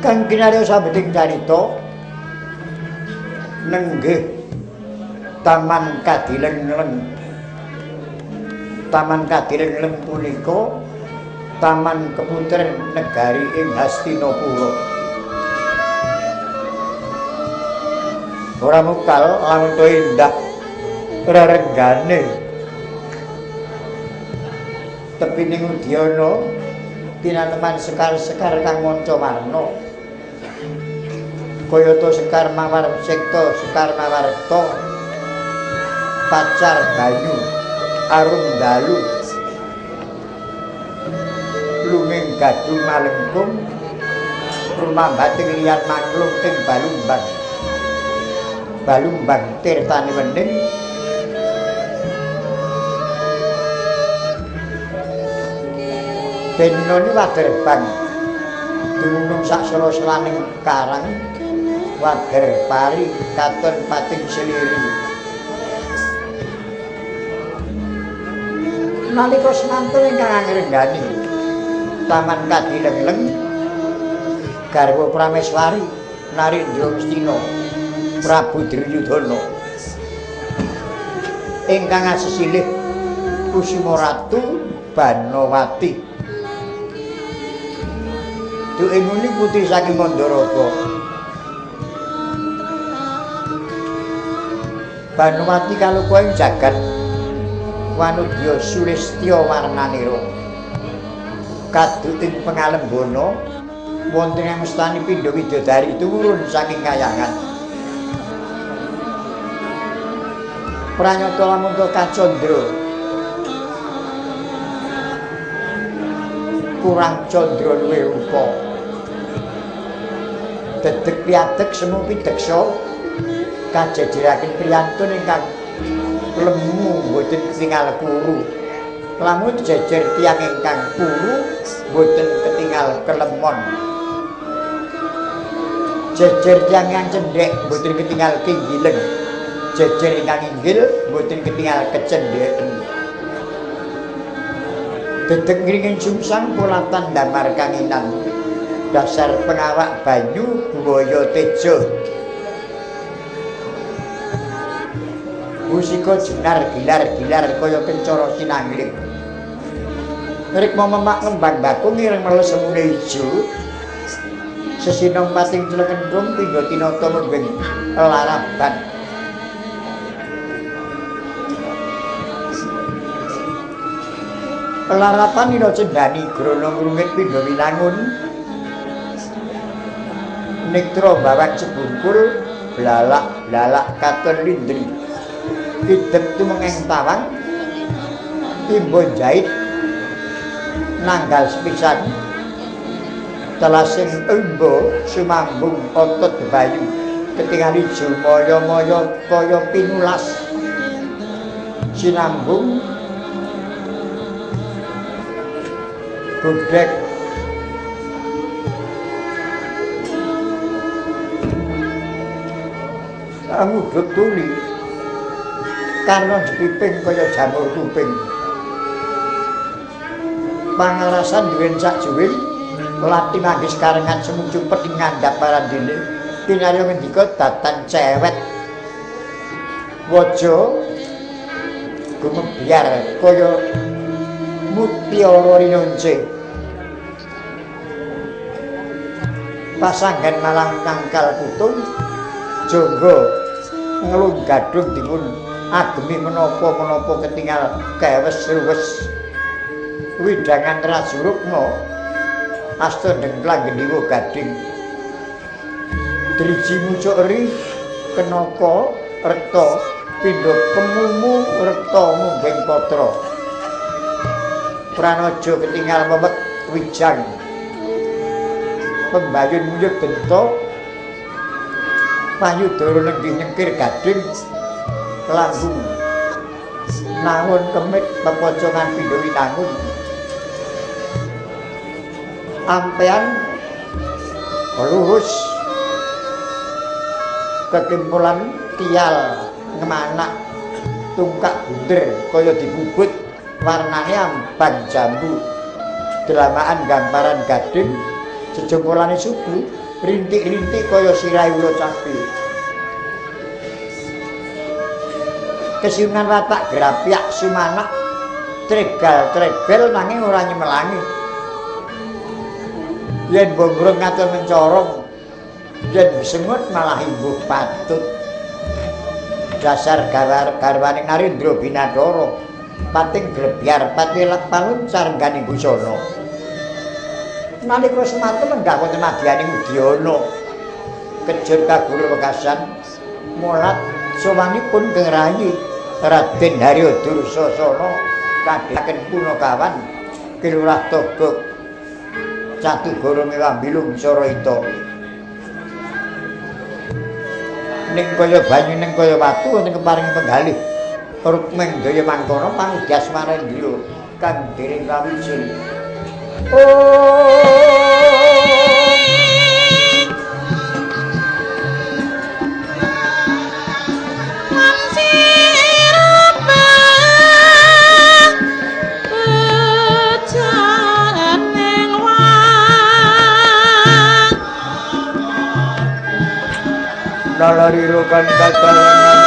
Kang kinarya sabeting carita nenggih Taman Kadilengleng. Taman Kadilengleng punika taman keputren negari ing Hastinapura. Ora mukal lamun indah rerenggane tepining Udyana tinaneman sekar-sekar kang manca-warna. Kayata sekar mawar sekta, sekar mawarta, pacar banyu, arum dalu, luming gadung malengkung, rumambating liyan manglung ing balumbang. Balumbang tirtane wening, denone waderbang dumunung sak sela-selaning karang. Wader pari katon pating seliri. Nalika semanten ingkang angrenggani Taman Kadilengleng garwa Prameswari Narendra Mestina Prabu Duryudana ingkang asesilih Kusuma Ratu Banawati. Duenguni putri saking Mandaraka. Banawati kaluka ing jagat wanudya Sulistya warnanira. Kaduk ing pengalembana wonten ing mestani pindha widodari turun saking kayangan. Pranyata lamun Kacandra kurang candra luwih rupa. Dedeg piatek semu pideksa kajejeraken priyantun ingkang lemu boten ketingal kuru. Lamun jejer tiyang ingkang kuru boten ketingal kelemon. Jejer tiyang ingkang cendhek boten ketingal kinggileng. Jejer ingkang inggil boten ketingal kecendheken. Dedeg ngringing sumsang polatan damar kanginan. Dasar pengawak banyu buaya teja. Musika jenar gilar-gilar kaya kencara sinangling. Rikma memak ngembang bakung ireng meles semune ijo. sesinong pating celekendrum pindha tinata mungging laraban. Larapan ira cendani grana ngrungit pindha winangun. Nektra bawak cebungkul blalak-blalak katon lindri. Idep tumengeng tawang timbon jait nanggal sepisan telasing embo sumambung otot bayu ketingali jumaya-maya kaya pinulas sinambung budek ngudut tuli karena dipiping kaya jamur kuping pangarasan duwen sak juwin lati manggis karengan semu cupet ngandhap parandene kinarya ngendika datan cewet waja gumebyar kaya mutiara rinonce pasanggan malang nangkal putung jangga nglunggadung dipun agemi menapa-menapa ketingal kewes-ruwes widangan rajurukna asta dengklang gendhiwa gading driji mucuk eri kenaka rekta pindha kemumu rekta mungging patra pranaja ketingal mewet wijang pembayun muyuh benta payudara nenggih nyengkir gading langgung nawon kemit pepocongan pindha winangun ampean luhus ketimpulan tial ngemanak tungkak bunder kaya dibubut warnane ambang jambu delamaan gamparan gading jejengkolane subuh rintik-rintik kaya sirahe ula cabe kesiunan watak grapyak sumanak tregal-tregel nanging ora nyemelangi yen bongrong ngatur mencorong yen sengut malah imbuh patut dasar garwaning Narendra Binadara pating glebyar patilak palun sarengganing busana nalika semanten enggak wonten madyaning Udyana kejur kaguru wekasan molat sowanipun kengrayi Raden Harya Dursasana kadhaken punakawan Kilurah Togo Catugara Mewah Bilung Sarayita ning kaya banyu ning kaya watu wonten keparing penggalih rukming daya mangkana pangudyas Marendra kang dereng kawijil Nalariro kan katalangan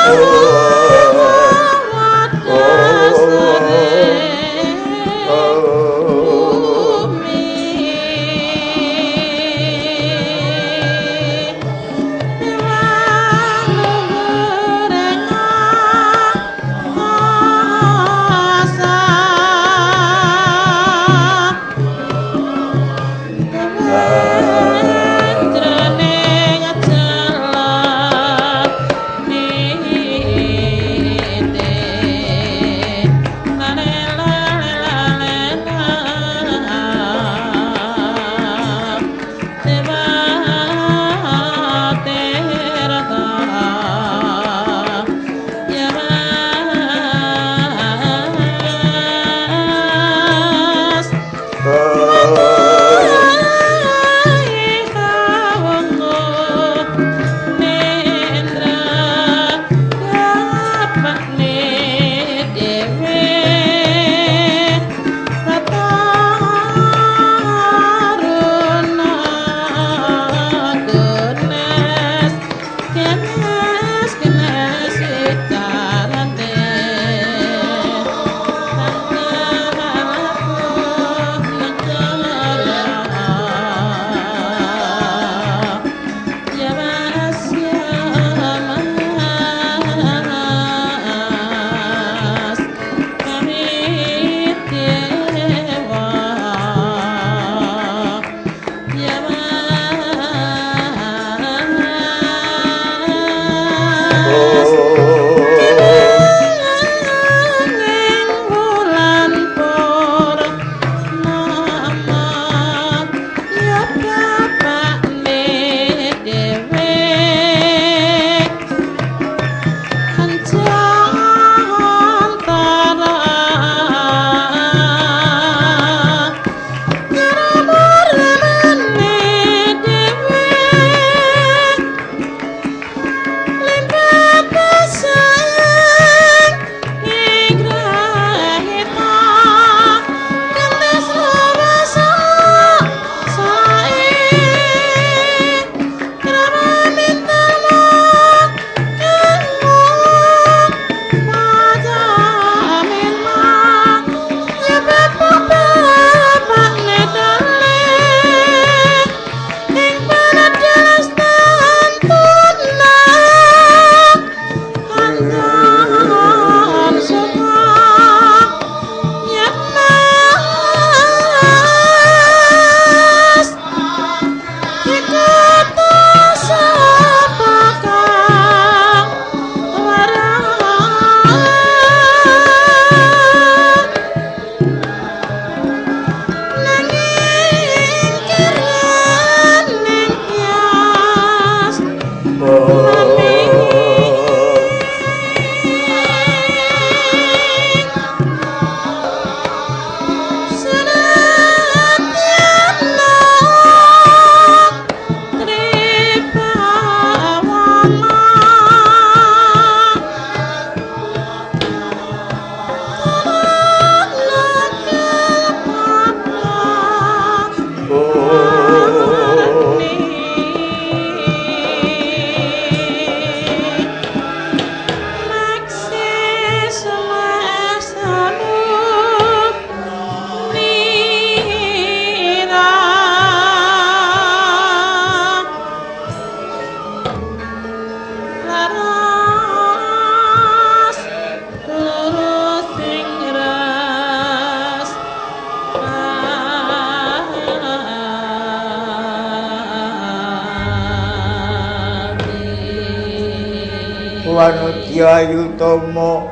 Wanudya Yutama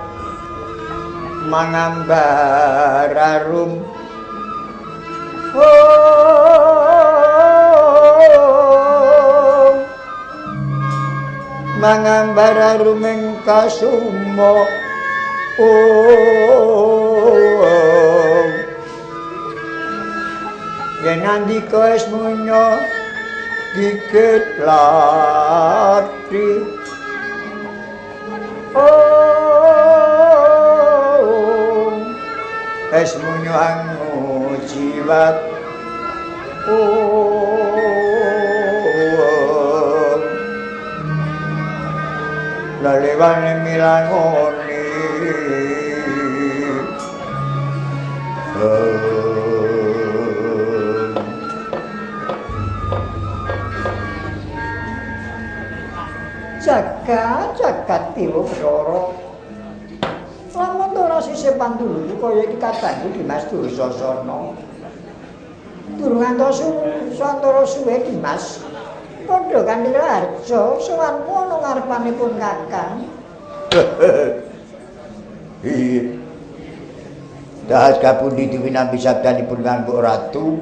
Mangambararum Mangambararum ing kasuma yen andika esmunya dikit lati esmunya anu jiwat lalewane milangoni jagat dewa Bathara lamun ora sisih pandulu kaya iki kadangku Dimas Dursasana durung ngantos santara suwe Dimas padha Kandhira Harja sowanmu ana ngarepanipun Kakang iya dahat kapundi diwinampi sabdanipun kanggo Ratu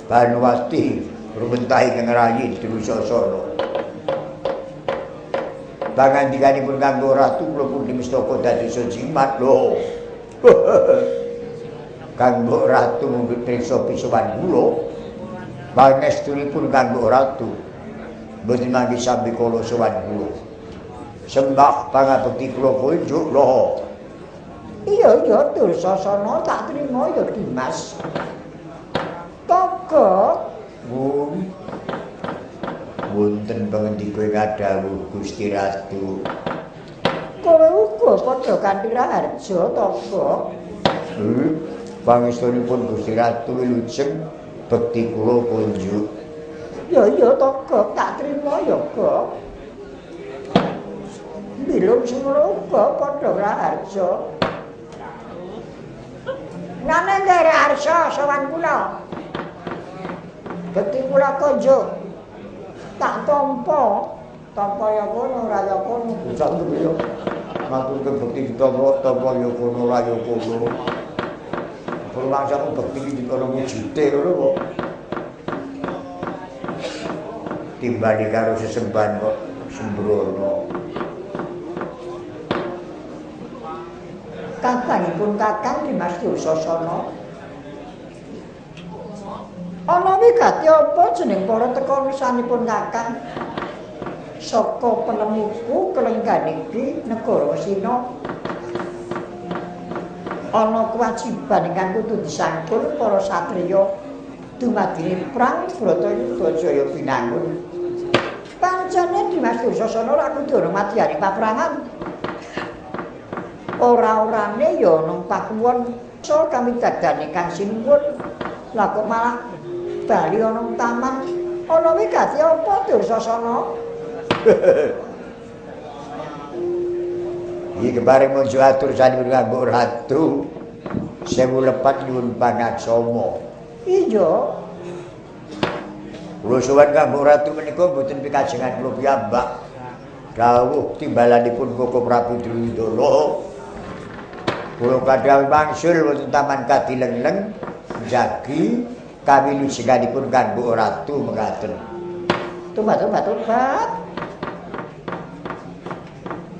Banwasti ruwentahi Kang Rayi Dursasana pangandikanipun kanggo Ratu kula pundi mestaka dados jimat lho. Kanggo Ratu mundhut priksa pisuwan kula. Pangestunipun kanggo Ratu mboten mangke sampe kala sowan kula. Sembah pangabekti kula kunjuk lho. Iya Dursasana tak trima ya Dimas. Toko wonten pangandika kadhawuh Gusti Ratu. Kowe uga padha Kandhira Harja Toko. Pangestunipun Gusti Ratu wilujeng bekti kula kunjuk. Ya Toko tak trima ya kok. Bilung semono uga padha Raharja. Nane Ndara Harja sowan kula. Bekti kula kunjuk. Tak tampa ya kono ora ya kono bisa yo matur ke bekti tampa ya kono ora ya kono perlangsung bekti iki kono wujute ngono kok timbali karo sesembahan kok sembrono kakangipun Kakang Dimas Dursasana ana wigati apa jeneng para teka nusanipun Kakang saka penemuku kelenggan iki negara Sina ana kewajiban ingkang kudu disangkul para satriya dumadine prang Bratayuda Jaya pinangun pancene Dimas Dursasana ora kudu mati paprangan ora-orane ya nang pakuwon so kami dadane Kang Sinuwun lah kok malah bali ana taman ana wigati apa Dursasana iki kebareng munjuk atur sanipun kanggo Ratu sewu lepat nyuwun pangaksama iya kula sowan kanggo Ratu menika mboten pikajengan kula piyambak dawuh timbalanipun Koko Prabu Duryudana kula kadhang mangsul wonten taman Kadilengleng jagi kawilujenganipun kanggo Ratu mekaten. Tobat.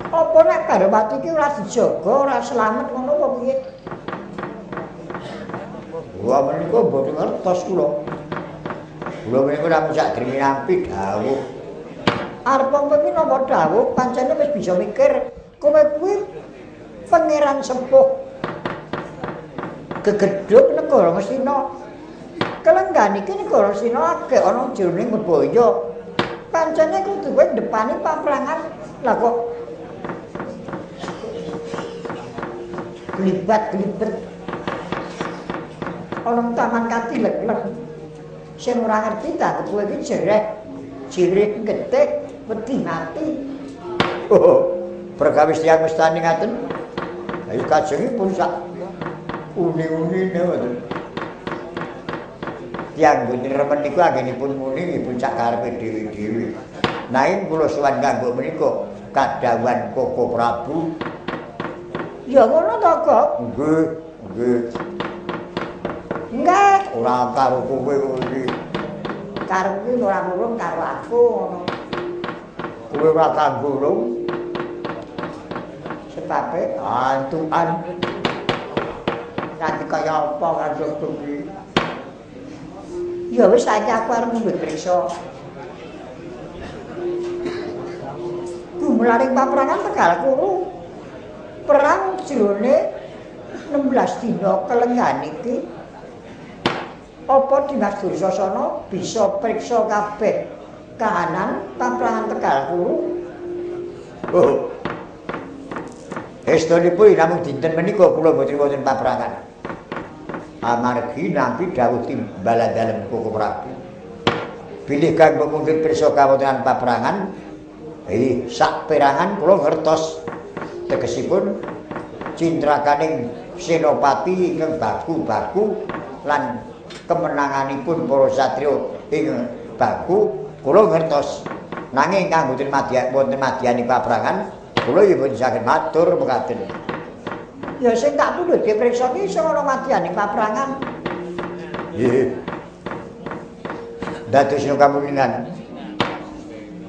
Apa nek Barowati iki ora dijaga, ora slamet ngono apa piye? Wah menika mboten ngertos kula. Kula menika namung sak drimi-nampi dawuh. Arep mengki napa dawuh pancene wis bisa mikir kowe kuwi pangeran sepuh gegedhuk negara Ngastina. Kelenggan iki negara Sina akeh ana jroning bebaya. Pancene kudu kowe ndepani paprangan. Lah kok glibat-glibet ana taman Kadilengleng. Sing ora ngerti ta kowe iki jireh getek wedi mati. Oh, perkawis tiyang mestani ngaten. Ayo kajengipun sak uni-unine ngoten. Tiyang mboten remen niku anggenipun muni nggih puncak karepe dhewe-dhewe. Nanging kula sowan kanggo menika kadhawuhan Koko Prabu. Ya ngono to, Kok? Nggih, nggih. Nggih, Ora karo kowe iki. karo kuwi ora nurung karo aku ngono. Kowe ora kanggo Sebabe antukan. nanti kaya apa karo kuwi. Ya wis saiki aku arep ngombe priksa. Gumularing paprangan Tegal Kuru. Perang jerone 16 dina kelengan iki. Apa Dimas Dursasana bisa priksa kabeh kahanan paprangan Tegal Kuru? Oh. Estunipun namung dinten menika kula boten wonten paprangan. Amargi nampi dawuh timbalan dalem Koko Prabu. Bilih kanggo mundhut pirsa kawontenan paprangan, sak perangan kula ngertos tegesipun cintrakaning senopati ingkang baku-baku lan kemenanganipun para satriya ing baku kula ngertos. Nanging kanggo wonten madyaning paprangan kula ya boten saged matur mekaten. Ya sing tak tunduk dipriksa iki sing ana madyaning paprangan. Nggih. Dados kamuningan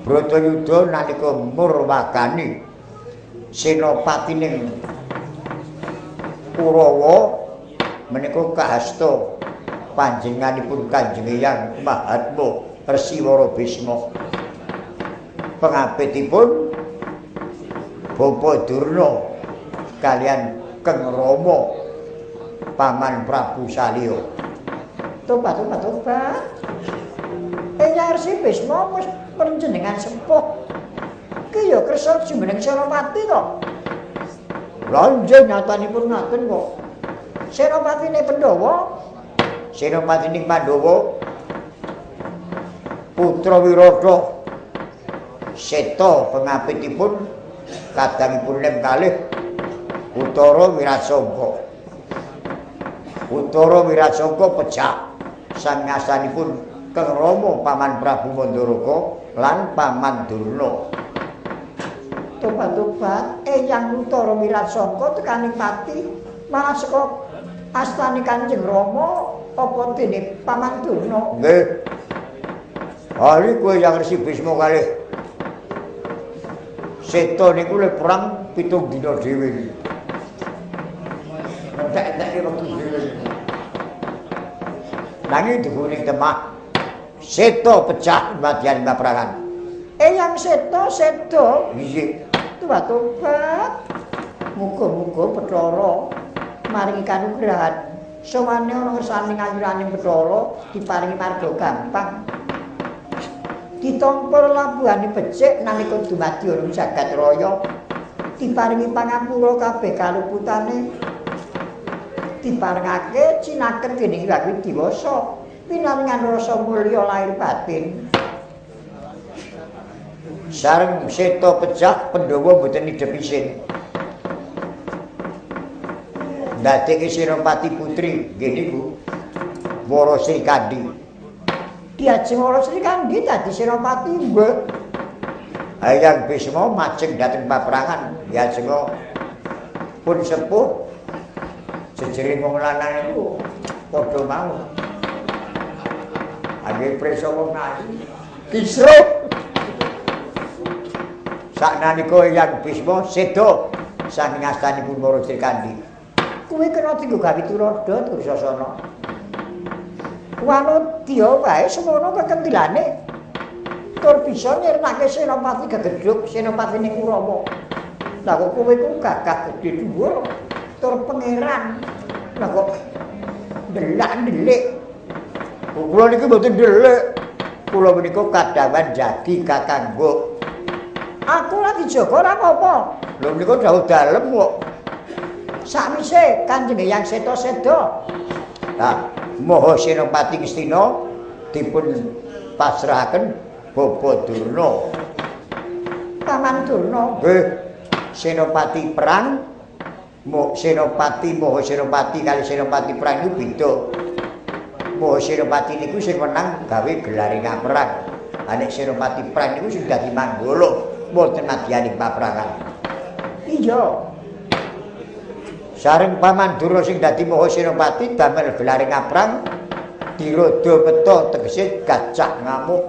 Bratayuda nalika murwakani senopatining Kurawa menika kahasta panjenenganipun Kanjeng Hyang Mahatma Resiwara Bisma. Pengapitipun Bapa Durna kalian Keng Rama Paman Prabu Salya. Tobat. Eyang Resi Bisma wis panjenengan sepuh. Ki ya kersa jumeneng Senopati to. Lha nggih nyatanipun ngaten kok. Senopatine Pandhawa, Senopatining Pandhawa putra Wirata Seta pengapitipun kadangipun lem kalih Uttara Wirasangka. Uttara Wirasangka pejah sangasanipun Keng Rama Paman Prabu Mandaraka lan Paman Durna. tobat, Eyang Uttara Wirasangka tekaning pati malah saka astane Kanjeng Rama apa dene Paman Durna. Nggih. Hari kowe Hyang Resi Bisma kalih Seta niku le perang 7 dina dhewe. Entek-entek wektu dhewe. Nanging diguring temah Seta pecah madyan paprangan. Eyang Seta Nggih. tobat. Muga-muga Bathara maringi kanugrahan. Sawane ana ngersani ngayuraning Bathara diparingi marga gampang. Ditampur labuhane becik nalika dumadi urung jagat raya. Diparingi pangapura kabeh kaluputane. Diparengake cinaket dening Hyang Widiwasa pinaringan rasa mulya lahir batin. Sareng Seta pecah Pandhawa boten nidhep isin. Ndadekake Senopati putri nggih niku Wara Srikandi. Diajeng Wara Srikandi dadi Senopati nggih. Hyang Bisma majeng dhateng paprangan diajeng pun sepuh jejering wong lanang niku padha mau. Angge prisa wong ayu kisruh. Saknanika Hyang Bisma seda saking astanipun Wara Srikandi. Kuwi kena dienggo gawe turadha Dursasana. Wanodya wae semono kekentilane. Tur bisa nyirnake senopati gegedhuk senopatine Kurawa. Lah kok kowe ku gagah gedhe dhuwur tur pangeran. Lah kok ndelak-ndelik. Kula niki mboten ndelik. Kula menika kadhawan jagi kakanggo. Aku lagi jaga ora apa-apa. Lho menika dawuh dalem kok. Sakwise Kanjeng Hyang Seta seda. Nah, Maha Senopati Ngastina dipun pasrahaken Bapa Durna. Paman Durna. Nggih, Senopati perang Maha Senopati kali Senopati perang niku beda. Maha Senopati niku sing menang gawe gelaring perang. Nek Senopati perang niku sing dadi manggala. boten madyaning paprangan. Iya. Sareng Pamandura sing dadi Maha Senopati damel gelaring aprang dirodo meta tegese gajah ngamuk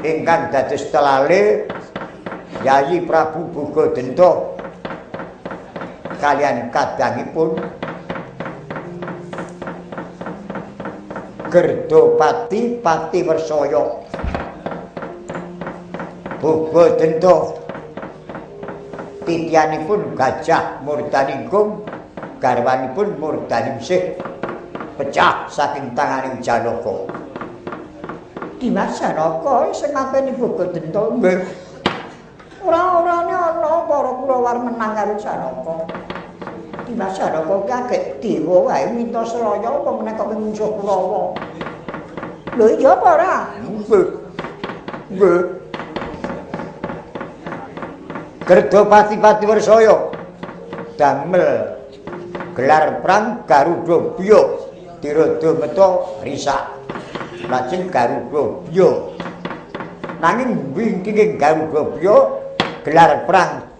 ingkang dados telale Yayi Prabu Bogodenta kaliyan kadangipun Gerdopati Patiwersaya Bogodenta titianipun Gajah Murdaningkum garwanipun Murdaningsih pecah saking tanganing Janaka. Dimas Janaka sing mateni Bogodenta nggih. Ora-orane ana para Kurawa menang karo Janaka. Dimas Janaka kagek dewa wae minta Sraya apa meneh kok musuh Kurawa. Lho iya apa ora? Nggih. Nggih. Gerdopati Patiwersaya damel gelar perang Garuda Biya dirodo meta risak lajeng Garuda Biya nanging wingking Garuda Biya gelar perang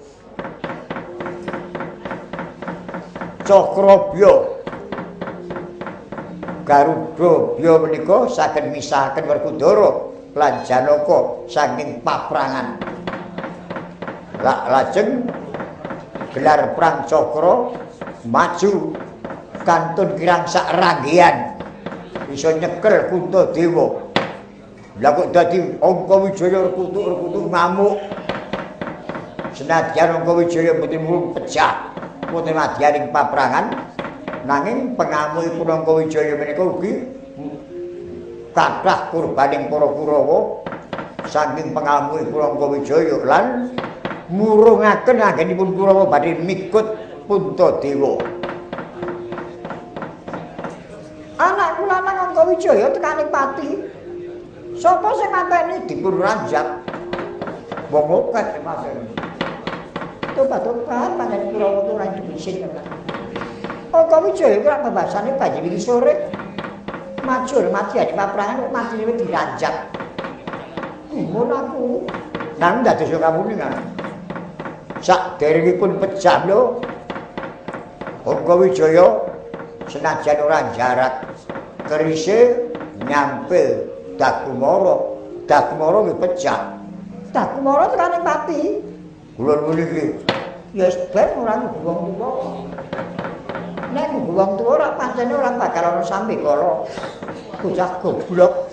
Cakrabya Garuda Biya menika saged misahaken Werkudara lan Janaka saking paprangan. Lajeng gelar perang Cakra maju kantun kirang sak ranggean bisa nyekel Kuntadewa. Lah kok dadi Angkawijaya rekutuk ngamuk. Senadyan Angkawijaya mboten mung pecah mboten madyaning paprangan nanging pengamukipun Angkawijaya menika ugi kathah kurbaning para Kurawa saking pengamukipun Angkawijaya lan murungaken anggenipun Kurawa badhe mikut Puntadewa. Anak kula nang Angkawijaya tekaning pati. Sapa sing mateni Dipun ranjak. Wong akeh sing mateni. Tobat-tobat panjenengan Kurawa ora dibisin. Angkawijaya ora pembasane banjur iki sore. Majur mati adi paprangan kok matine diranjak. Mun aku nang dados kamuningan. Sakderengipun pecah lho. Angkawijaya senajan ora jarak kerise nyampe Dakumara. Dakumara nggih pecah. Dakumara tekaning pati. Kula nuwun iki. Ya ben ora wong tuwa. Nek wong tuwa ora pancene ora bakal ana sambekala. Bocah goblok.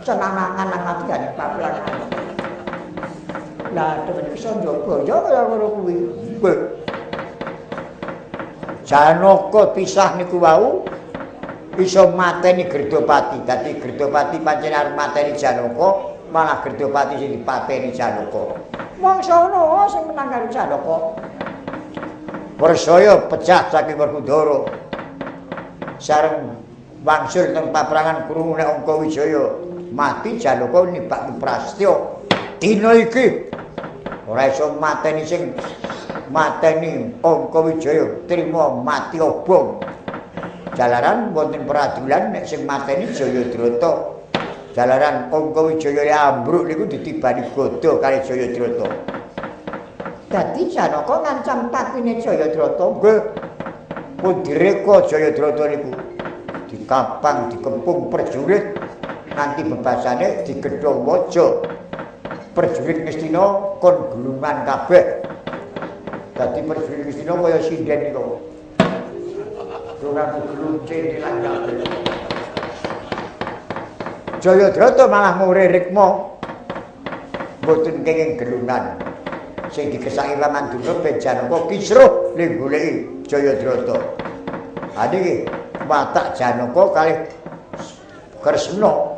Cenanangan nang adigane paprangan. Lah temen iso njogo ya kaya ngono kuwi. Janaka pisah niku wau iso mateni Gerdopati. Dadi Gerdopati pancen arep mateni Janaka, malah Gerdopati sing dipateni Janaka. Mangsa ono sing menang karo Janaka. Persaya pecah saking Werkudara. Sareng wangsul teng paprangan krungu nek Angkawijaya mati Janaka nibak Prastya. Dina iki ora iso mateni sing mateni Angkawijaya trima mati obong. Jalaran wonten peradilan nek sing mateni Jayadrata. Jalaran Angkawijaya ambruk niku ditibani godha kali Jayadrata. Dadi Janaka ngancam patine Jayadrata. Nggih. Pun direka Jayadrata niku. Dikapang, dikempung prajurit nganti bebasane digedhong waja. Prajurit Ngastina kon glungan kabeh. Dadi prajurit Ngastina kaya sinden niku. Ora glunce dilan kabeh. Jayadrata malah ngure rikma. Mboten kenging gelungan. Sing dikesaki Pamandura ben Janaka kisruh ning goleki Jayadrata. Ha niki watak Janaka kalih Kresna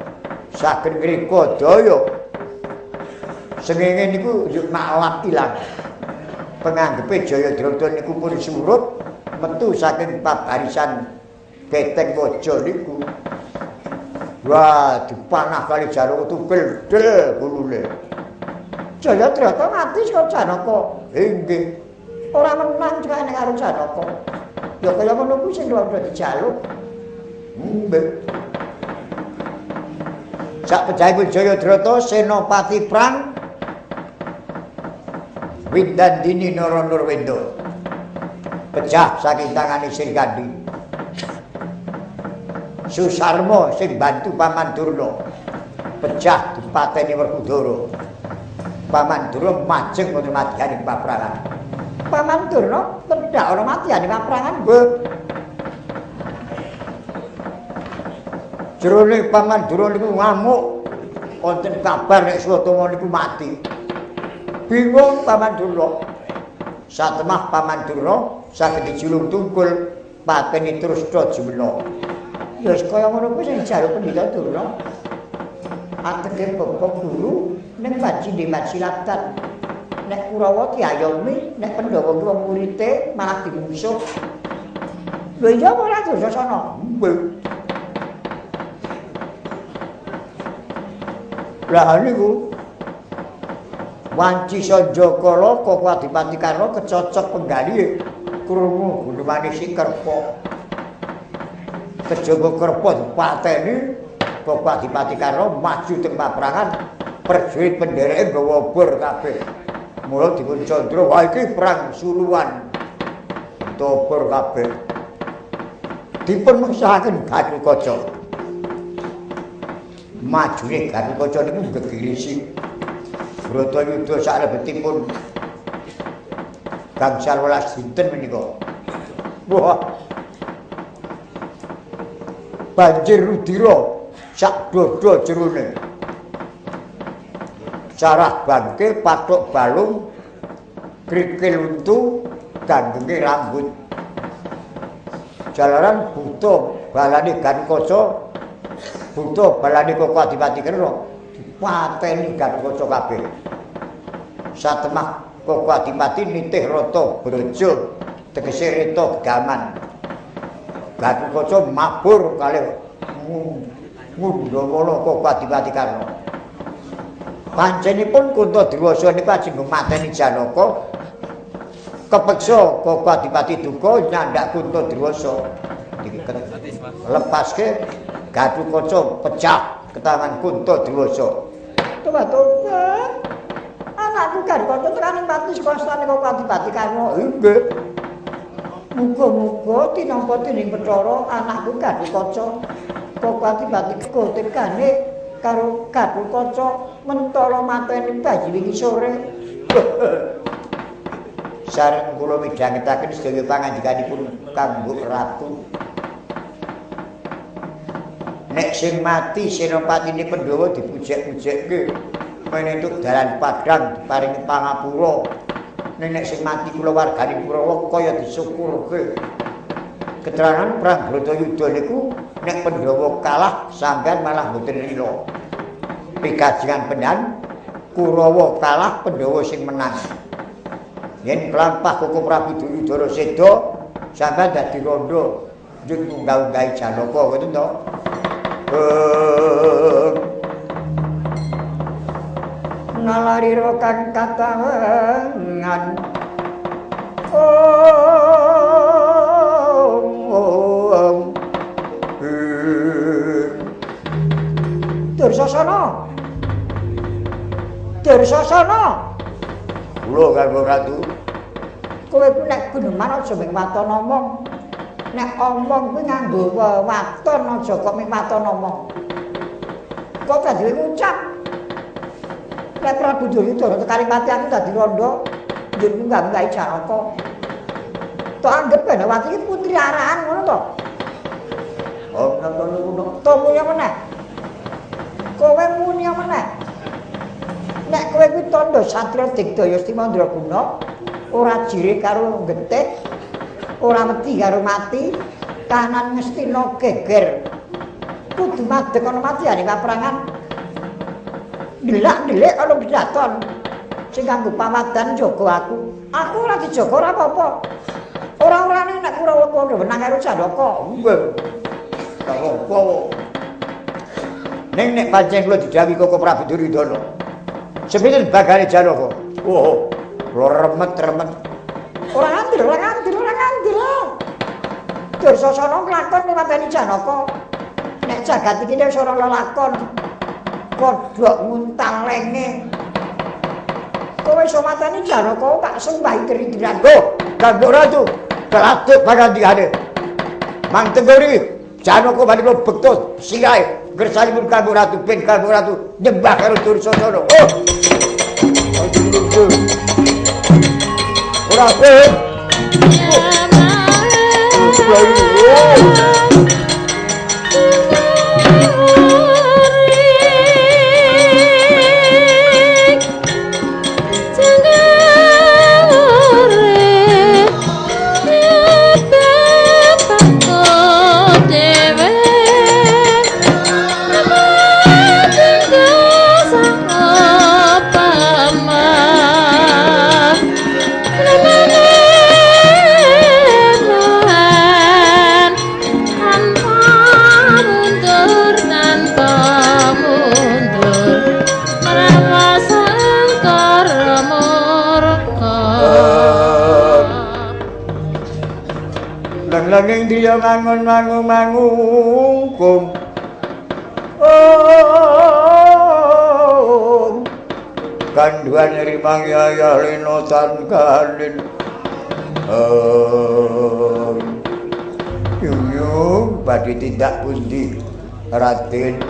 saged ngreka daya. Sengenge niku yo maklap ilang. Penganggepe Jayadrata niku pun surut metu saking pabarisan Beteng Waja niku. Wah, dipanah kali Janaka tupil del gulune. Jayadrata mati karo Janaka. Inggih. Ora menang juga nek karo Janaka. Ya kaya ngono kuwi sing ora dijaluk. Nggih. Sak pejahipun Jayadrata senopati perang Windandini Nara Nurwenda. Pecah saking tangane Sirkandi. Susarma sing bantu Paman Durna. Pecah dipateni Werkudara. Paman Durna majeng wonten madyaning paprangan. Paman Durna pendak ana madyaning paprangan, Mbah. Jroning Paman Durna niku ngamuk wonten kabar nek Swatama niku mati. Bingung Paman Durna. Satemah Paman Durna saged dijulung tungkul pateni Trusna Jumena. Ya kaya ngono kuwi sing jalu Pendhita Durna. Atege bapak guru ning bajine Silatan. Nek Kurawa diayomi, nek Pandhawa kuwi murite malah dimungsuh. Lho iya ora Dursasana. Lah niku Wanci Sanjakala Koko Adipati Karna kecocok penggali krungu gundumane si Kerpa. Kejaba Kerpa dipateni Koko Adipati Karna maju teng paprangan prajurit pendereke nggawa obor kabeh. Mula dipun candra wah iki perang suluwan. Obor kabeh. Dipun meksahaken Gatotkaca. Majune Gatotkaca niku gegirisi. Bratayuda salebetipun gangsal 12 dinten menika. Wah. Banjir rudira sak dada jerone. Carah bangke pathuk balung krikil untu ganggenge rambut. Jalaran buta balane Gatotkaca, buta balane Koko Adipati Karna dipateni Gatotkaca kabeh. Satemah Koko Adipati nitih rata braja tegese reta gaman. Gatotkaca mabur kalih Ngundamana Koko Adipati Karna. Panjenipun Kuntadrasa niku ajeng mateni Janaka. Kepeksa Koko Adipati duka nyandak Kuntadrasa. Lepaske Gatotkaca pecah ketangan Kuntadrasa. Tobat-tobat. Anakku Gatotkaca tekaning pati kostane Koko Adipati Karna. Nggih. Muga-muga tinampa dening Bathara anakku Gatotkaca. Koko Adipati kegotekane karo Gatotkaca mentala mateni bayi wingi sore. Sareng kula midhangetaken sedaya pangandikanipun kanggo ratu. Nek sing mati senopatine Pandhawa dipujek-pujekke menentuk dalan padhang diparingi pangapura. Nek sing mati kulawargane Kurawa kaya disyukurke. Keterangan perang Bratayuda niku nek Pandhawa kalah sampean malah mboten rila. Pikajengan penan Kurawa kalah Pandhawa sing menang. Yen mlampah Koko Prabu Duryudana seda sampean dadi randha njut tunggal-unggahi Janaka ngoten to. Nalarira kang katangan Dursasana. Dursasana. Kula kanggo ratu. Kowe ku nek guneman aja ming waton omong. Nek omong kuwi nganggo waton aja kok ming waton omong. Kok dadi ngucap. Nek Prabu Duryudana tekaning mati aku dadi randha, njur nggak Janaka. Tok anggap Benawati iki putri arahan ngono to. Oh, ngono. Tomunya meneh. Kowe muni meneh. Nek kowe kuwi tandha Satya Digdaya Stimandraguna, ora jire karo getih, ora wedi karo mati, kahanan Ngastina geger. Kudu madheg ana matyane paprangan. Ndelak-ndelik ana bidaton sing kanggo pamadan jaga aku. Aku ora dijaga ora apa-apa. Ora-orane nek Kurawa padha menang karo Janaka. Nggih. Tak apa. Nek pancen kula didhawuhi Koko Prabu Duryudana. Sepinten bagane Janaka? Oh, remet-remet. Ora ngandel. Dursasana nglakon mateni Janaka. Nek jagat iki wis ora lakon. Kodhok nguntal lenge. Kowe iso mateni Janaka tak sembahi keridiran. Go, Kanjeng Ratu. Kelatut pangandikane. Mang Tenggori, Janaka badhe bekto sirahe gersanipun Kanjeng Ratu ben Kanjeng Ratu nyembah karo Dursasana. Oh. Ora pe. Langing dia mangun mangungkum kanduan rimang yaya linotan kalin yung badhe tindak pundi Raden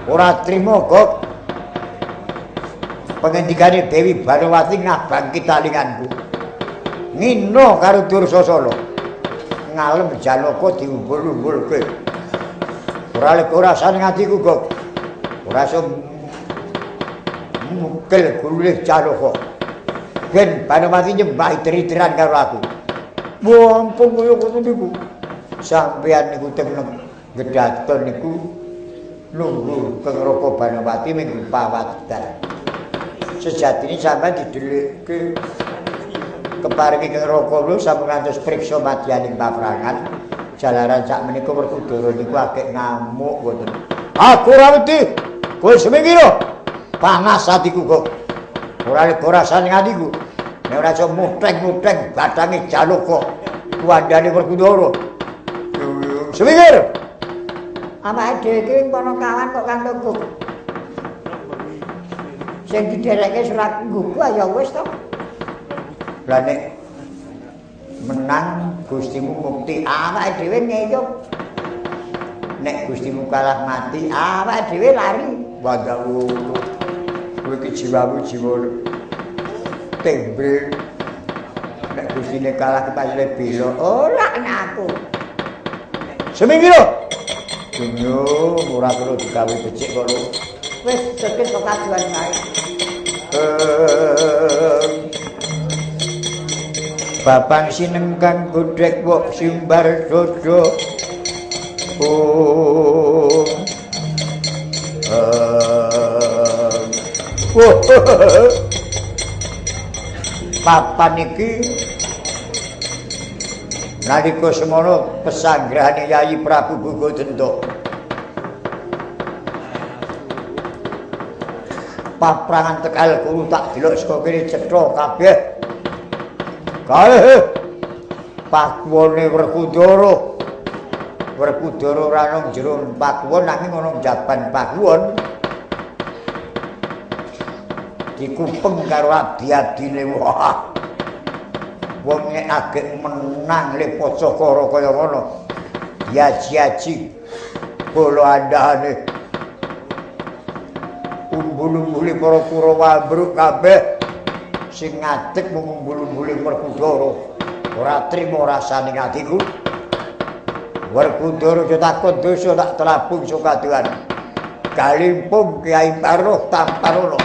ora trima kok pengendikane Dewi Banowati ngabang kitalinganku ngino karo Dursasana ngalem Janaka diumbul-umbulke. Ora rasane atiku kok. Ora iso mungkel gulih Janaka. Ben Banowati nyembah teri-teran karo aku. Mumpung kaya ngono niku. Sampeyan niku temen gedhaton niku lungguh Kang Raka Banowati minggu pawadan. Sejatine sampeyan didelikke keparingi Kang Raka lho sampun ngantos priksa madyaning paprangan jalaran sak menika Werkudara niku akeh ngamuk ngoten. Aku ora wedi. Kowe semingiro. Panas atiku kok. Ora rasane atiku. Nek ora iso mutheng-mutheng bathange Janaka kuwandane Werkudara. Semingir. Awake dhewe iki wing kono kawan kok Kang Tuku. Sing didereke surat nggugu ya wis to. Lah nek menang Gustimu mukti awake dhewe ngeyup. Nek Gustimu kalah mati awake dhewe lari. Wadawu. Kowe iki jiwamu jiwa tembe. Nek Gustine kalah kepasile bela ora aku. Seminggu. Dunyo ora perlu digawe becik kok lho. Wis sekit kok kajuan wae. Babang sineng kang godhek wok simbar dodo. Papan iki nalika semono pesanggrahane Yayi Prabu Bugodento. Paprangan Tegal Guru tak delok saka kene cetha kabeh. Kae pakuwone Werkudara. Werkudara ora nang jero pakuwon nanging ana jaban pakuwon. Dikupeng karo adi-adine wah. Wong nek agek menang le Pocokara kaya ngono. Yaji-yaji bola andhane. Umbul-umbule para Kurawa ambruk kabeh. Sing ngadeg mung umbul-umbule Werkudara. Ora trima rasane atiku. Werkudara yo takon dosa tak telabung sukaduan. Kalimpung Kyai Paruh Tamparono.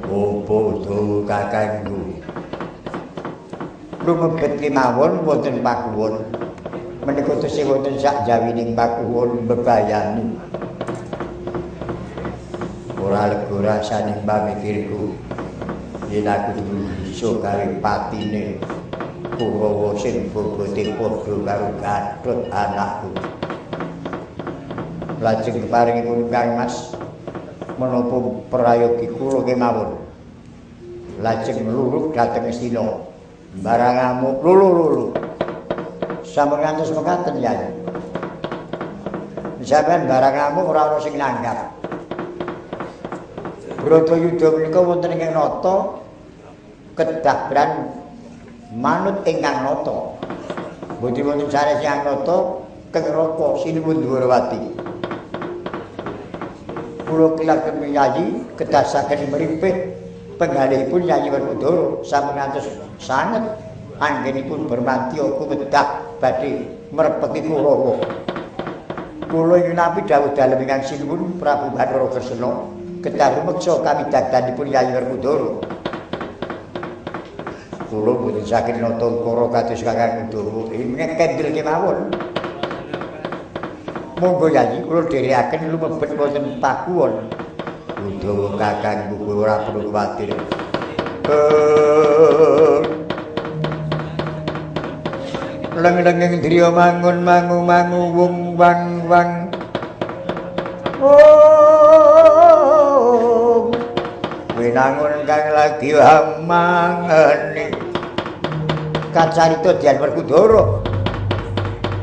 Opo kakangku. Lumebet kemawon wonten pakuwon. Menika tesih wonten sak jawining pakuwon bebayani. Ora lega rasane pamikirku. Yen aku bisa kali patine Kurawa sing bobote padha karo Gatot anakku. Lajeng keparingipun Kang Mas menapa prayogi kula kemawon. Lajeng luruk dhateng Astina. Barang amuk lulu. Sampun ngantos mekaten ya. Sampeyan barang amuk ora ana sing nanggap. Bratayuda menika wonten ing nata kedabran manut ingkang nata. Boten wonten sanes ingkang nata keng Raka Sinuwun Dwarawati. Kula kilaken miyayi kedasaken mripih penggalihipun Yayi Werkudara sampun ngantos sanget anggenipun bermantia kumedah badhe mrepeti Kurawa. Kula nyunapi dawuh dalem ingkang sinuwun Prabu Bathara Kresna kedah rumeksa kamidagdanipun Yayi Werkudara. Kula boten saged nata ukara kados Kakang Udawa kendel kemawon. Monggo Yayi kula dherekaken lumebet wonten pakuwon. Udawa kakangku kowe ora perlu kuwatir. Leng-lenging driya mangun mangu wung wang. Oh, winangun kang lagi mangeni. Kacarita Dian Werkudara.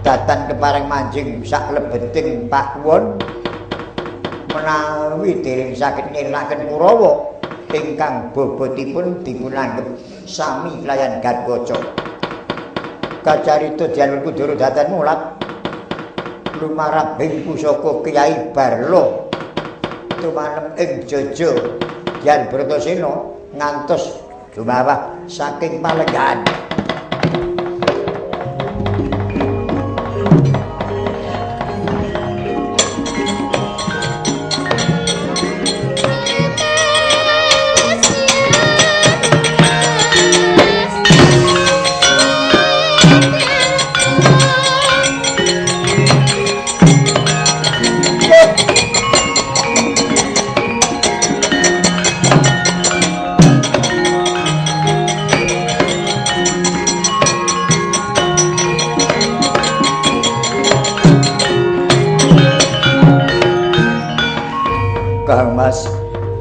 Datan kepareng manjing sak lebeting pakuwon. Menawi dereng saged ngirnaken Kurawa ingkang bobotipun dipunanggep sami kelayan Gatwaca. Kacarita Dian Werkudara datan mulat lumarabing pusaka Kyai Barla tumanem ing Jaja Dian Bratasena ngantos dumawah saking Palenggan.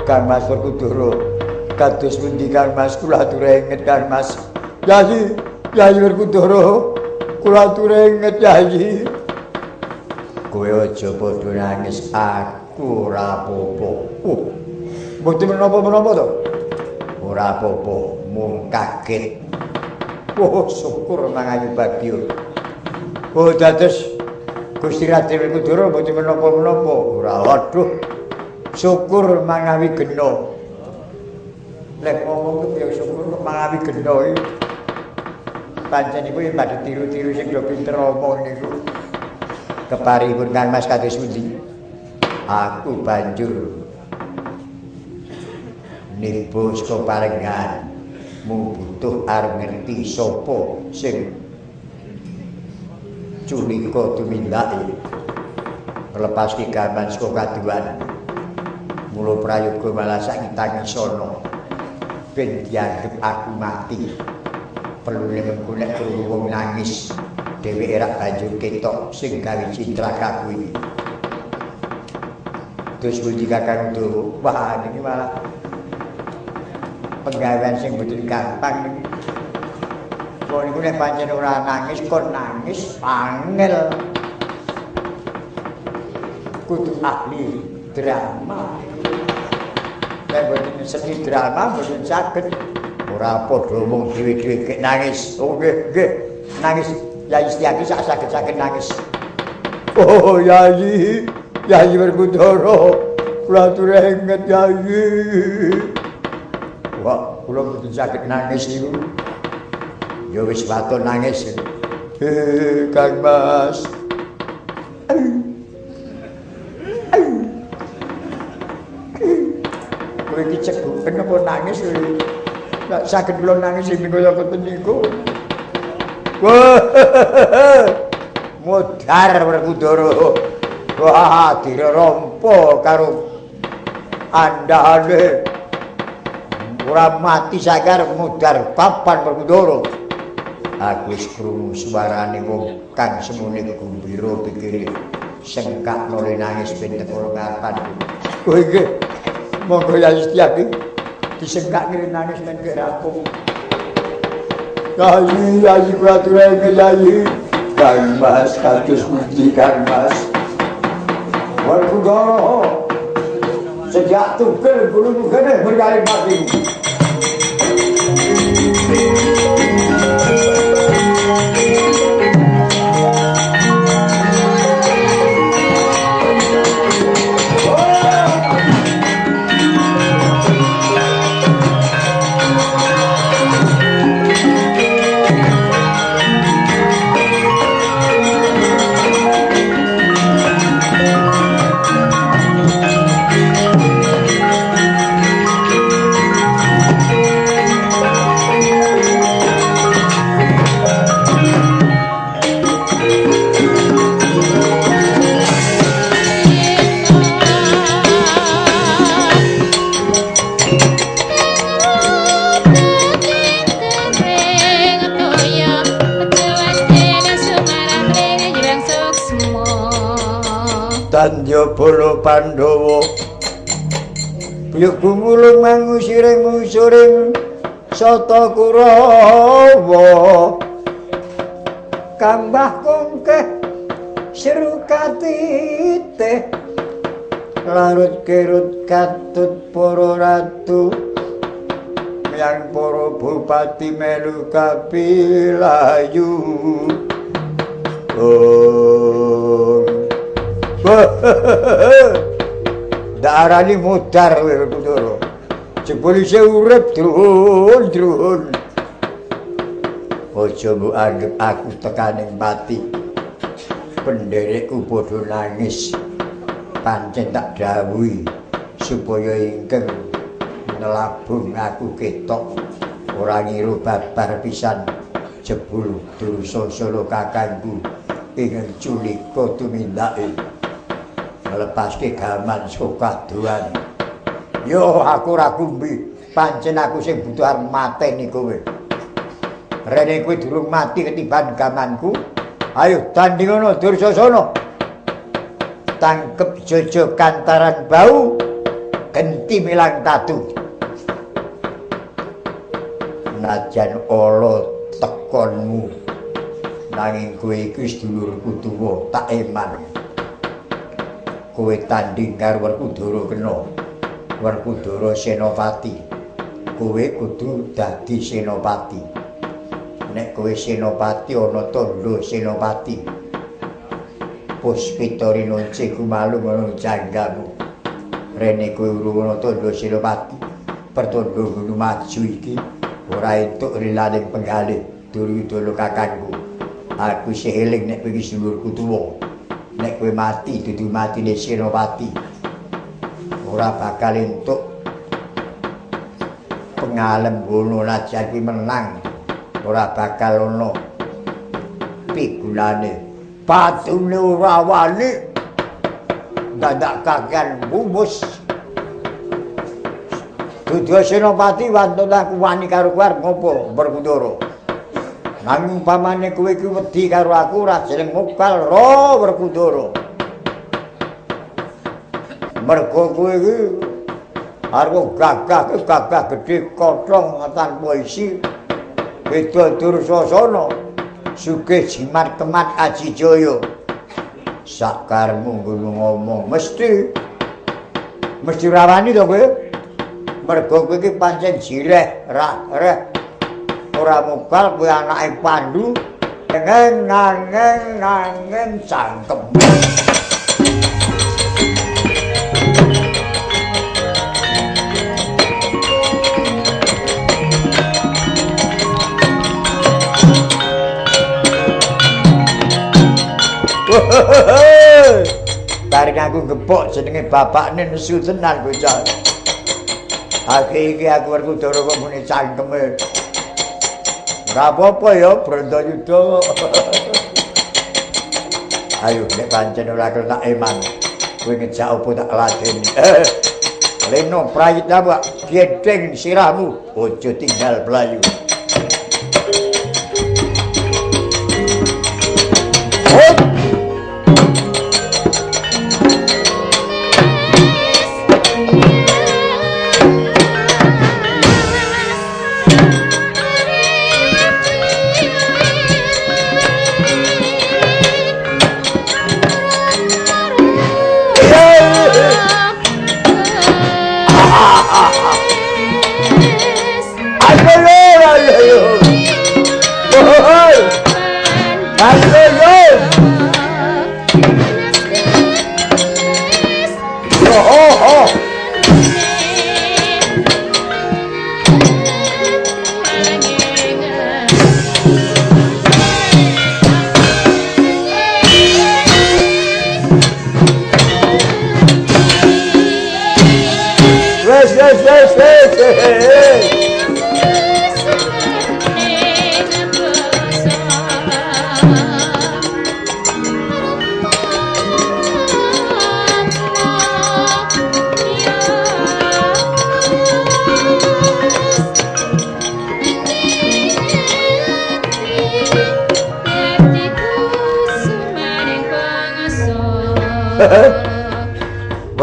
Kang Mas Werkudara kados pundi Kang Mas kula atur inget Kang Mas. Yayi Werkudara kula atur inget Yayi. Kowe aja padha nangis, aku ora apa-apa. Mboten menapa-menapa to? Ora apa-apa, mung kaget. Syukur mangayu bagya. Dados Gusti Raden Werkudara mboten menapa-menapa. Ora aduh. Syukur mangawi gena. Lek ngomong ya syukur kok mangawi gena iki. Panjenenipun badhe tiru-tiru sing do pinter omong niku. Keparipun Kang Mas kados pundi? Aku banjur nibo saka Palenggan. Mung butuh arep ngerti sapa sing culika tumindake. Lepas ki gaman saka kaduan. Mula prayoga malah sak tangisana ben dianggep aku mati. Perlu mengko nek krungu wong nangis dheweke rak banjur ketok sing gawe cintra kuwi. Terus puji Kakang Udawa, wah niki malah penggawean sing boten gampang niki. Kok niku nek pancen ora nangis kon nangis angel. Kudu ahli drama. Nek boten seni drama boten saged. Ora padha mung dhewe-dhewe kek nangis. Oh nggih. Nangis Yayi Setyaki sak saged-saged nangis. Oh Yayi Werkudara. Kula atur inget Yayi. Wah, kula boten saged nangis niku. Ya wis waton nangis. Kang Mas. Kowe iki ceguken apa nangis lho. Nek saged kula nangis ing kaya ngoten niku. Mudhar Werkudara. Wah, dirompo karo andhane. Ora mati sakar mudhar papan Werkudara. Aku wis krungu suarane wong kang semune gumbira pikire sengkak noleh nangis ben teko kapan. Kowe iki monggo ya Istiaki disengkak ngene nangis men gek rampung. Kayi ayi kuature kayi Kang Mas kados puji Kang Mas. Werkudara sejak tugel bulu kene berkali mati. Tanjabala Pandhawa Biyuk bumulung mangusiring ngusuring Sata Kurawa Kambah kongkeh seru katiteh larut kerut katut para ratu yang para bupati melu kapilayu. Darani mudhar Werkudara. Jebul isih urip drun. Aja mbok anggap aku tekaning pati. Penderekku padha nangis. Pancen tak dawuhi supaya ingkang nelabung aku ketok ora ngira babar pisan jebul Dursasana kakangku ingkang culika tumindake. Nglepaske gaman saka kaduan. Yo aku ora kumbi, pancen aku sing butuh arep mateni kowe. Rene kowe durung mati ketiban gamanku. Ayo tandingono Dursasana. Tangkep jojo kantaran bau, genti milang tatu. Najan ala tekonmu, nanging kowe iki sedulurku tuwa, tak eman. Kowe tanding karo Werkudara kena. Werkudara senopati. Kowe kudu dadi senopati. Nek kowe senopati ana tandha senopati. Puspitari nonce kumalu ngono janggamu. Rene kowe urung ana tandha senopati. Pertandha ngono maju iki ora entuk rilaning penggalih Duryudana kakangku. Aku isih eling nek kowe iki sedulurku tuwa. Nek kowe mati dudu matine senopati. Ora bakal entuk pengalem ngono najan kuwi menang. Ora bakal ana pigulane. Patune ora wani dadak kakean bumus. Dudu senopati wantun aku wani karo kowe ngopo Werkudara. Nanging umpamane kowe iki wedi karo aku ora jeneng mokal ro Werkudara. Mergo kowe iki arep gagah gedhe kothong tanpa isi. Beda Dursasana sugih jimat kemat aji jaya. Sakarmu ngomong mesti rawani to kowe. Mergo kowe iki pancen jireh reh ora mokal kowe anake Pandu nangeng cangkem. Tarik aku gepok jenenge bapakne nesu tenan bocah. Iki aku Werkudara kok muni cangkeme. Ora apa-apa ya Bratayuda. Ayo nek pancen ora kelak eman. Kowe ngejak opo tak ladeni. Leno prayitna Pak, gedeng sirahmu, aja tinggal blayu.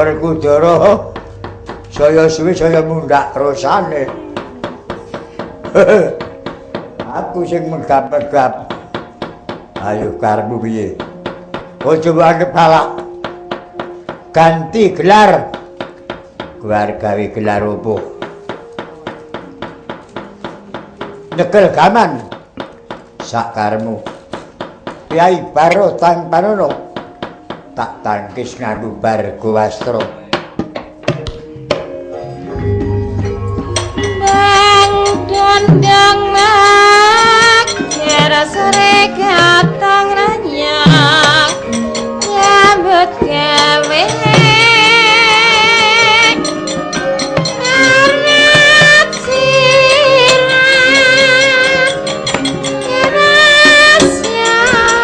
Werkudara saya suwi saya mundhak rasane. Aku sing megap-megap. Ayo karepmu piye? Aja anggap kalak. Ganti gelar. Gelar gawe gelar opo? Nyekel gaman. Sak karepmu. Kyai Baro Tanpanono. Tak tangkis nganggo Bargowastra. Bang dondong mak kira sore katang ranyak nyambut gawe anak sirah keras nyambas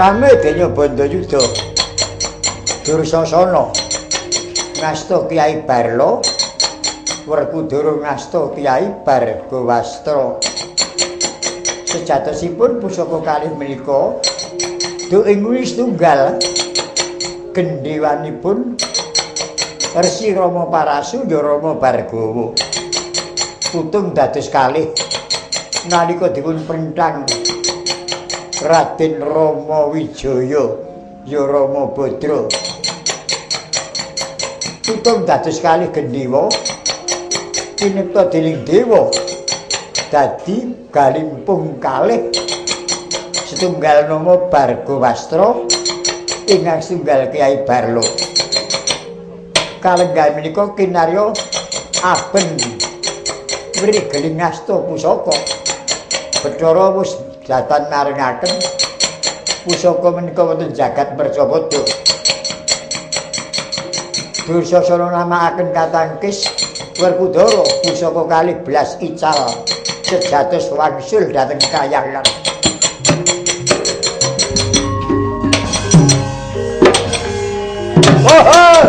Rame denya Bandayuda. Dursasana ngasta Kyai Barlo, Werkudara ngasta Kyai Bargowastra. Sejatosipun pusaka kalih menika duk ing tunggal gendhewanipun Resi Rama Parasu ya Rama Bargawa. Putung dados kalih nalika dipun pentang Raden Rama Wijaya ya Rama Badra. Putung dados kalih gendhewa kinipta dening dewa dadi galimpung kalih setunggal nama Bargowastra ingkang setunggal Kyai Barlo. Kalenggan menika kinarya aben mrigeling ngasta pusaka. Bathara wis datan maringaken pusaka menika wonten jagat Mercapada. Dursasana namakaken katangkis Werkudara pusaka kalih belas ical sejatos wangsul dhateng kahyangan. Oh!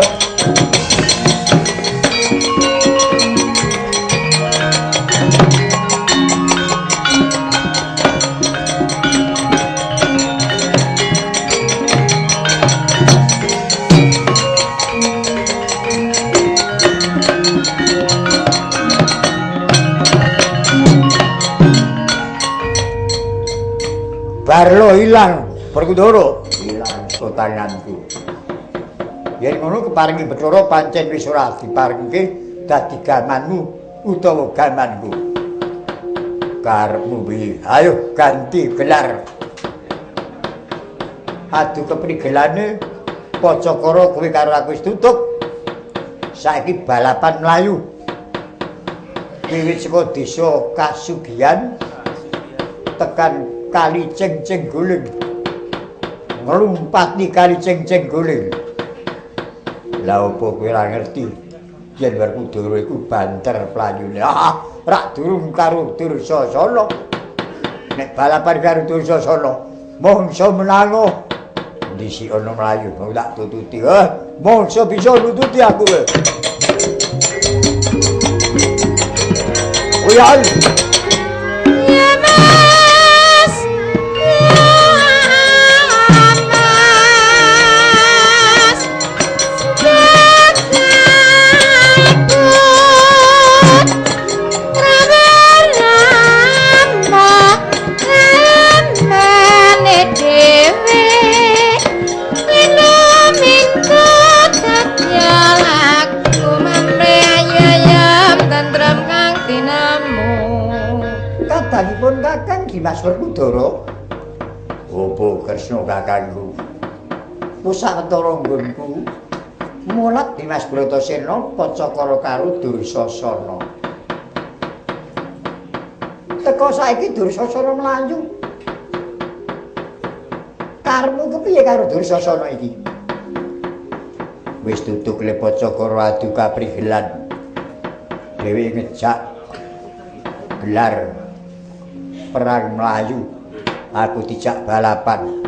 Barlo ilang, Werkudara ilang tanganku. Yen ngono keparingi Bathara pancen wis ora diparingke dadi gamanmu utawa gamanku. Karepmu piye? Ayo ganti gelar. Adu keprigelane Pacakara kowe karo aku wis tutup. Saiki balapan mlayu. Wiwit saka desa Kasugihan tekan Kali Cengceng Guling. Nglumpati Kali Cengceng Guling. Lah opo kowe ora ngerti yen Werkudara iku banter playune. Rak durung karo Dursasana. Nek balapan karo Dursasana mongso menango. Disi ana mlayu mau tak tututi. Mongso bisa nututi aku kowe. Uyal. Kadangipun Kakang Dimas Werkudara. Opo Kresna kakangku. Pusawetara nggonku. Mulat Dimas Bratasena Pacakara karo Dursasana. Teka saiki Dursasana mlayu. Karepmu kepiye karo Dursasana iki? Wis tutuk le Pacakara adu kaprigelan. Dhewe ngejak gelar perang Melayu, aku dijak balapan.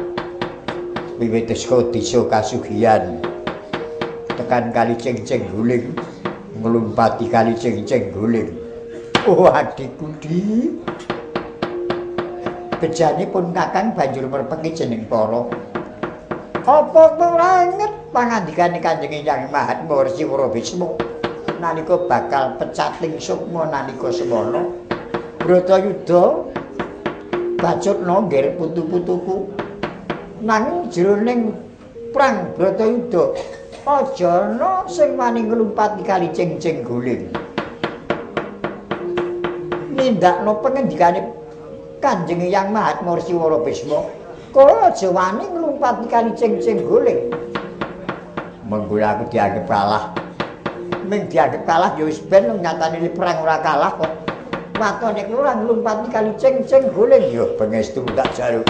Wiwit saka desa Kasugihan tekan Kali Cengceng Guling, nglumpati Kali Cengceng Guling. Oh adikku di. Bejane pun Kakang banjur merpeki jeneng para. Apa ora inget pangandikane Kanjeng Hyang Mahatma Resi Wirabisma nalika bakal pecating sukma nalika semana Bratayuda bacutna ngger putu-putuku. Nanging jroning prang Bratayuda aja ana sing wani nglumpati Kali Cengceng Guling. Nindakno pengendikane Kanjeng Hyang Mahatma Resi Wirabisma, kowe aja wani nglumpati Kali Cengceng Guling. Mengko aku dianggep kalah. Ming dianggep kalah ya wis ben nyatane perang ora kalah kok. Watone ora nglumpati Kali Cengceng Guling ya pangestu tak jaruk.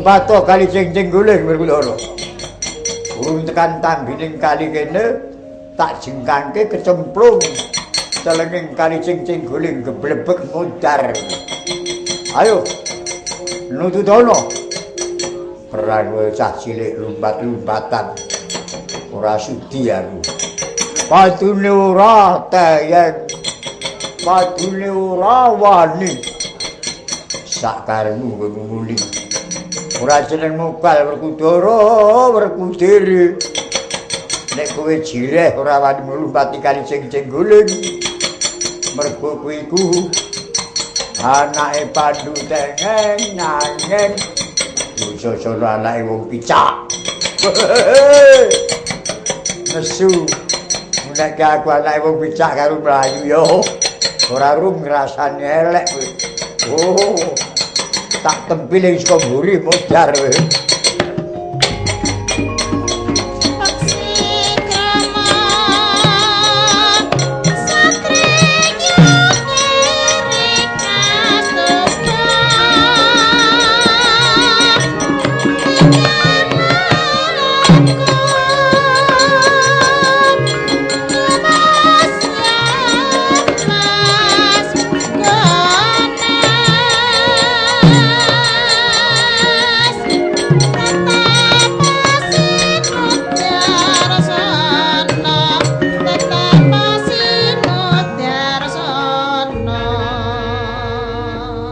Pato Kali Cengceng Guling Werkudara. Urung tekan tambining kali kene tak jengkangke kecemplung telenging Kali Cengceng Guling geblebek mudar. Ayo nututono. Perang kowe cah cilik lumpat-lumpatan. Ora sudi aku. Padune ora tayeng. Padune ora wani. Sakaremu kowe nguli. Ora jeneng mukal Werkudara, Werkudara. Nek kowe jireh ora wani nglumpati Kali Cengceng Guling. Mergo kowe iku anake Pandhu Tengeng nanging Dursasana anake wong picak. Nesu. Nek aku anake wong picak karo Melayu yo ora rum ngrasani elek kowe. Oh. tak tempiling saka mburi modar.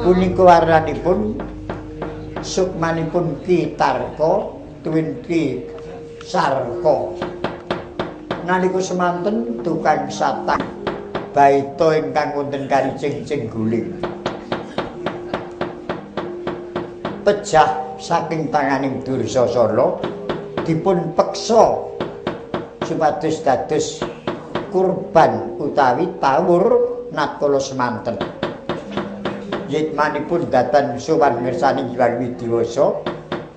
Punika warnanipun sukmanipun Ki Tarka tuwin Ki Sarka. Nalika semanten tukang satang baita ingkang wonten kali cing-cing guling. Pejah saking tanganing Dursasana dipun peksa supados dados kurban utawi tawur natkala semanten. Yitmanipun datan sowan mirsani Hyang Widiwasa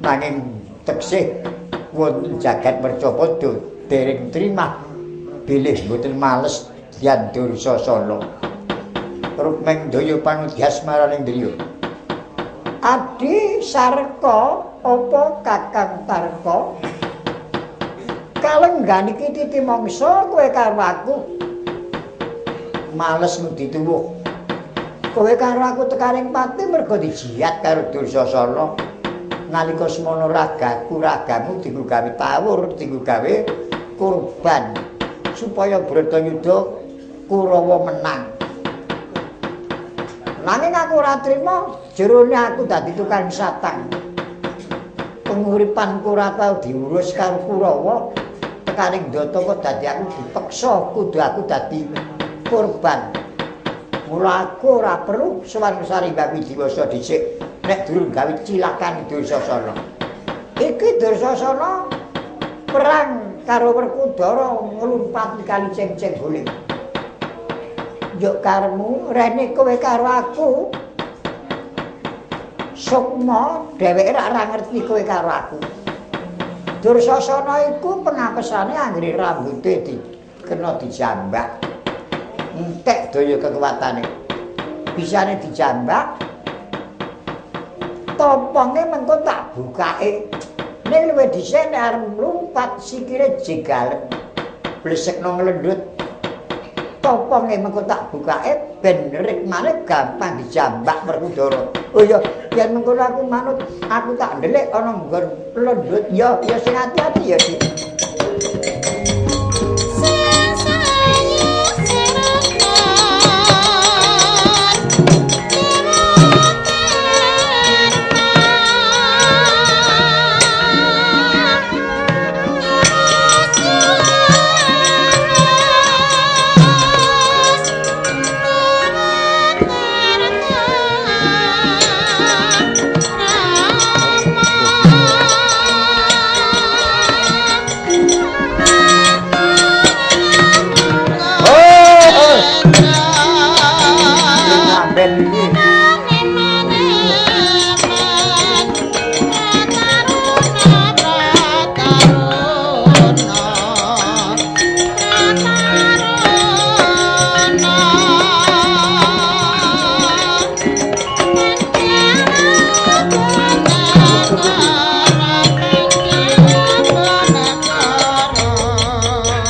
nanging teksih wonten jagat mercapada dereng trimah bilih boten males Hyang Dursasana. Rukmeng daya panudhas maraning driya. Adi Sarka apa Kakang Tarka? Kalenggan iki titi mangsa kowe karo aku. Males nudi tuwuh. Kowe karo aku tekaning pati mergo dijiat karo Dursasana. Nalika semana ragamu dienggo gawe tawur, dienggo gawe kurban supaya Bratayuda Kurawa menang. Nanging aku ora trima, jerone aku dadi tukang satang. Penguripanku ora tau diurus karo Kurawa, tekaning ndata kok dadi aku dipeksa kudu aku dadi kurban. Mula aku ora perlu sowan Sari Hyang Widiwasa dhisik nek durung gawe cilakan Dursasana. Iki Dursasana perang karo Werkudara nglumpat kali ceng-ceng guling. Yo karmu rene kowe karo aku. Sukma dheweke ora ngerti kowe karo aku. Dursasana iku pengapesane anggere rambute kena dijambak. Entek daya kekuatane. Bisane dijambak. Tomponge mengko tak bukake. Ning luwih dhisik nek arep mlumpat sikile jegal. Blesekno nglendut. Tomponge mengko tak bukake ben rikmane gampang dijambak Werkudara. Oh ya, yen mengko aku manut, aku tak ndelik ana nggon lendut ya sing ati-ati ya, Dik.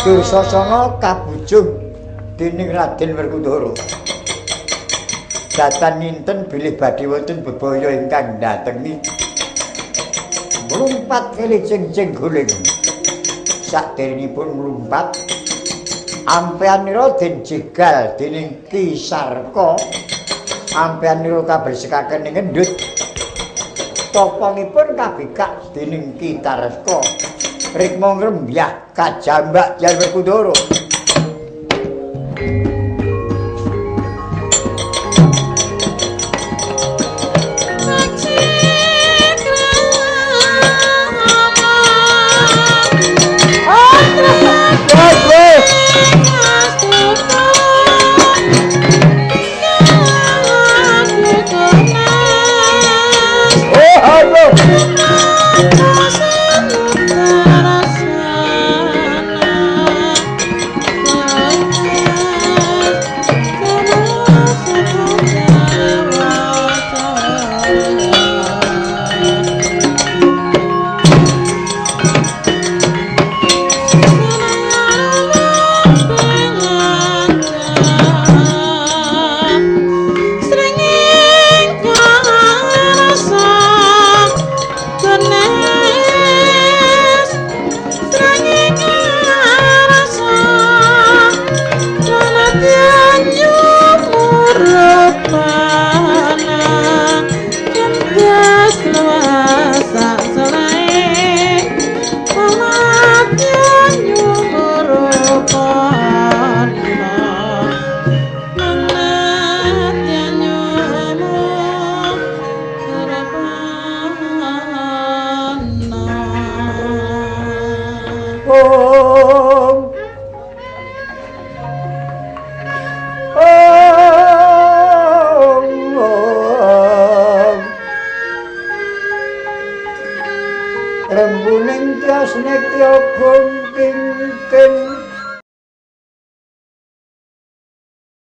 Dursasana kabujung dening Raden Werkudara. Datan ninten bilih badhe wonten bebaya ingkang ndatengi mlumpat kali ceng-ceng guling. Sakderengipun mlumpat ampeyanira den jegal dening Ki Sarka. Ampeyanira kabresekaken ing ngendut. Topongipun kabikak dening Ki Tarka. Rikma ngrembyah kajambak Hyang Werkudara. rembuning tias nekya gunting